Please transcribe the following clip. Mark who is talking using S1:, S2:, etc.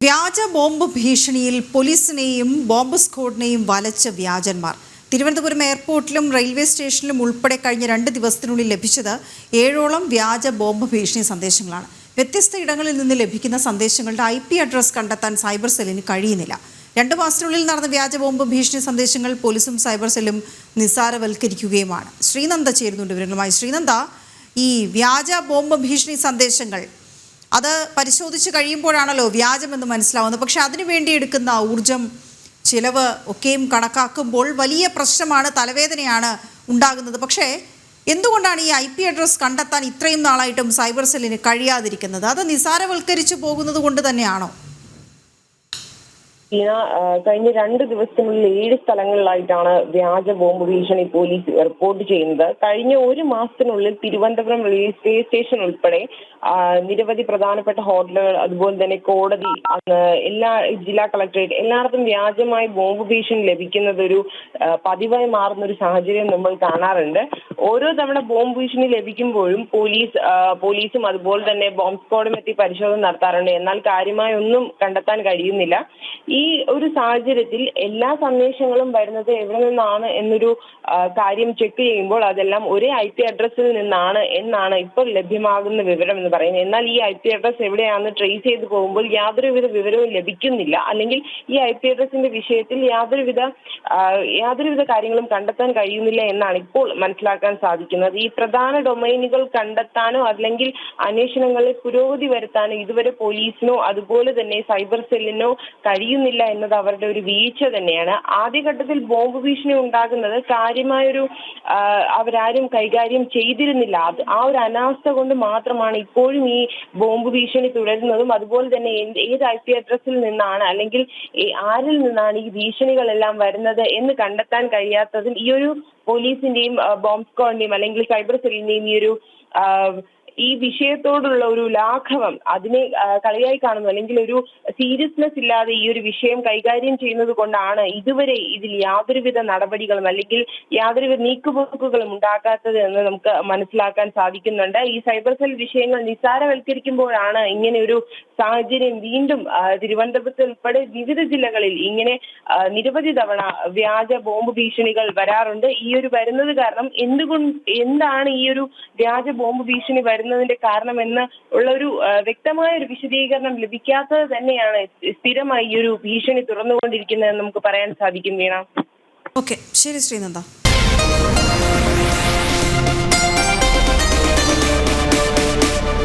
S1: വ്യാജ ബോംബ് ഭീഷണിയിൽ പോലീസിനെയും bomb സ്ക്വാഡിനെയും വലച്ച വ്യാജന്മാർ. Thiruvananthapuram എയർപോർട്ടിലും railway സ്റ്റേഷനിലും ഉൾപ്പെടെ കഴിഞ്ഞ 2 ദിവസത്തിനുള്ളിൽ ലഭിച്ചത് 7ഓളം വ്യാജ ബോംബ് ഭീഷണി സന്ദേശങ്ങളാണ്. വ്യത്യസ്ത ഇടങ്ങളിൽ നിന്ന് ലഭിക്കുന്ന സന്ദേശങ്ങളുടെ IP അഡ്രസ് കണ്ടെത്താൻ സൈബർ സെല്ലിന് കഴിയുന്നില്ല. 2 മാസത്തിനുള്ളിൽ നടന്ന വ്യാജ ബോംബ് ഭീഷണി സന്ദേശങ്ങൾ പോലീസും സൈബർ സെല്ലും നിസ്സാരവൽക്കരിക്കുകയുമാണ്. ശ്രീനന്ദ ചേരുന്നുണ്ട് വിവരങ്ങളുമായി. ശ്രീനന്ദ, ഈ വ്യാജ ബോംബ് ഭീഷണി സന്ദേശങ്ങൾ അത് പരിശോധിച്ച് കഴിയുമ്പോഴാണല്ലോ വ്യാജമെന്ന് മനസ്സിലാവുന്നത്. പക്ഷെ അതിനുവേണ്ടി എടുക്കുന്ന ഊർജം, ചിലവ് ഒക്കെയും കണക്കാക്കുമ്പോൾ വലിയ പ്രശ്നമാണ്, തലവേദനയാണ് ഉണ്ടാകുന്നത്. പക്ഷേ എന്തുകൊണ്ടാണ് ഈ IP അഡ്രസ് കണ്ടെത്താൻ ഇത്രയും നാളായിട്ടും സൈബർ സെല്ലിന് കഴിയാതിരിക്കുന്നത്? അത് നിസാരവൽക്കരിച്ചു പോകുന്നത് കൊണ്ട് തന്നെയാണോ?
S2: കഴിഞ്ഞ 2 ദിവസത്തിനുള്ളിൽ 7 സ്ഥലങ്ങളിലായിട്ടാണ് വ്യാജ ബോംബ് ഭീഷണി പോലീസ് റിപ്പോർട്ട് ചെയ്യുന്നത്. കഴിഞ്ഞ 1 മാസത്തിനുള്ളിൽ തിരുവനന്തപുരം റെയിൽവേ സ്റ്റേഷൻ ഉൾപ്പെടെ നിരവധി പ്രധാനപ്പെട്ട ഹോട്ടലുകൾ, അതുപോലെ തന്നെ കോടതി, എല്ലാ ജില്ലാ കളക്ടറേറ്റ്, എല്ലായിടത്തും വ്യാജമായി ബോംബ് ഭീഷണി ലഭിക്കുന്നത് ഒരു പതിവായി മാറുന്ന ഒരു സാഹചര്യം നമ്മൾ കാണാറുണ്ട്. ഓരോ തവണ ബോംബ് ഭീഷണി ലഭിക്കുമ്പോഴും പോലീസും അതുപോലെ തന്നെ ബോംബ് സ്ക്വാഡും എത്തി പരിശോധന നടത്താറുണ്ട്. എന്നാൽ കാര്യമായി ഒന്നും കണ്ടെത്താൻ കഴിയുന്നില്ല. ഈ ഒരു സാഹചര്യത്തിൽ എല്ലാ സന്ദേശങ്ങളും വരുന്നത് എവിടെ നിന്നാണ് എന്നൊരു കാര്യം ചെക്ക് ചെയ്യുമ്പോൾ അതെല്ലാം ഒരേ IP അഡ്രസ്സിൽ നിന്നാണ് എന്നാണ് ഇപ്പോൾ ലഭ്യമാകുന്ന വിവരം എന്ന് പറയുന്നത്. എന്നാൽ ഈ IP അഡ്രസ് എവിടെയാണെന്ന് ട്രേസ് ചെയ്ത് പോകുമ്പോൾ യാതൊരുവിധ വിവരവും ലഭിക്കുന്നില്ല. അല്ലെങ്കിൽ ഈ IP അഡ്രസ്സിന്റെ വിഷയത്തിൽ യാതൊരുവിധ കാര്യങ്ങളും കണ്ടെത്താൻ കഴിയുന്നില്ല എന്നാണ് ഇപ്പോൾ മനസ്സിലാക്കാൻ സാധിക്കുന്നത്. ഈ പ്രധാന ഡൊമൈനുകൾ കണ്ടെത്താനോ അല്ലെങ്കിൽ അന്വേഷണങ്ങളിൽ പുരോഗതി വരുത്താനോ ഇതുവരെ പോലീസിനോ അതുപോലെ തന്നെ സൈബർ സെല്ലിനോ കഴിയുന്നില്ല എന്നത് അവരുടെ ഒരു വീഴ്ച തന്നെയാണ്. ആദ്യഘട്ടത്തിൽ ബോംബ് ഭീഷണി ഉണ്ടാകുന്നത് കാര്യമായൊരു അവരാരും കൈകാര്യം ചെയ്തിരുന്നില്ല. ആ ഒരു അനാസ്ഥ കൊണ്ട് മാത്രമാണ് ഇപ്പോഴും ഈ ബോംബ് ഭീഷണി തുടരുന്നതും അതുപോലെ തന്നെ ഏത് IP അഡ്രസ്സിൽ നിന്നാണ് അല്ലെങ്കിൽ ആരിൽ നിന്നാണ് ഈ ഭീഷണികളെല്ലാം വരുന്നത് എന്ന് കണ്ടെത്താൻ കഴിയാത്തതും ഈ ഒരു പോലീസിന്റെയും ബോംബ് സ്ക്വാഡിന്റെയും അല്ലെങ്കിൽ സൈബർ സെല്ലിന്റെയും ഈ വിഷയത്തോടുള്ള ഒരു ലാഘവം, അതിനെ കളിയായി കാണുന്നു അല്ലെങ്കിൽ ഒരു സീരിയസ്നെസ് ഇല്ലാതെ ഈ ഒരു വിഷയം കൈകാര്യം ചെയ്യുന്നത് കൊണ്ടാണ് ഇതുവരെ ഇതിൽ യാതൊരുവിധ നടപടികളും അല്ലെങ്കിൽ യാതൊരുവിധ നീക്കുപോക്കുകളും ഉണ്ടാക്കാത്തത് എന്ന് നമുക്ക് മനസ്സിലാക്കാൻ സാധിക്കുന്നുണ്ട്. ഈ സൈബർ സെൽ വിഷയങ്ങൾ നിസ്സാരവൽക്കരിക്കുമ്പോഴാണ് ഇങ്ങനെ ഒരു സാഹചര്യം വീണ്ടും തിരുവനന്തപുരത്ത് ഉൾപ്പെടെ വിവിധ ജില്ലകളിൽ ഇങ്ങനെ നിരവധി തവണ വ്യാജ ബോംബ് ഭീഷണികൾ വരാറുണ്ട്. ഈ ഒരു വരുന്നത് കാരണം എന്താണ് ഈ ഒരു വ്യാജ ബോംബ് ഭീഷണി വരുന്നതിന്റെ കാരണം എന്ന് ഉള്ള ഒരു വ്യക്തമായ ഒരു വിശദീകരണം ലഭിക്കാത്തത് തന്നെയാണ് സ്ഥിരമായി ഈ ഒരു ഭീഷണി തുറന്നുകൊണ്ടിരിക്കുന്നതെന്ന് നമുക്ക് പറയാൻ സാധിക്കും. വീണ,
S1: ഓക്കെ, ശരി ശ്രീനന്ദ.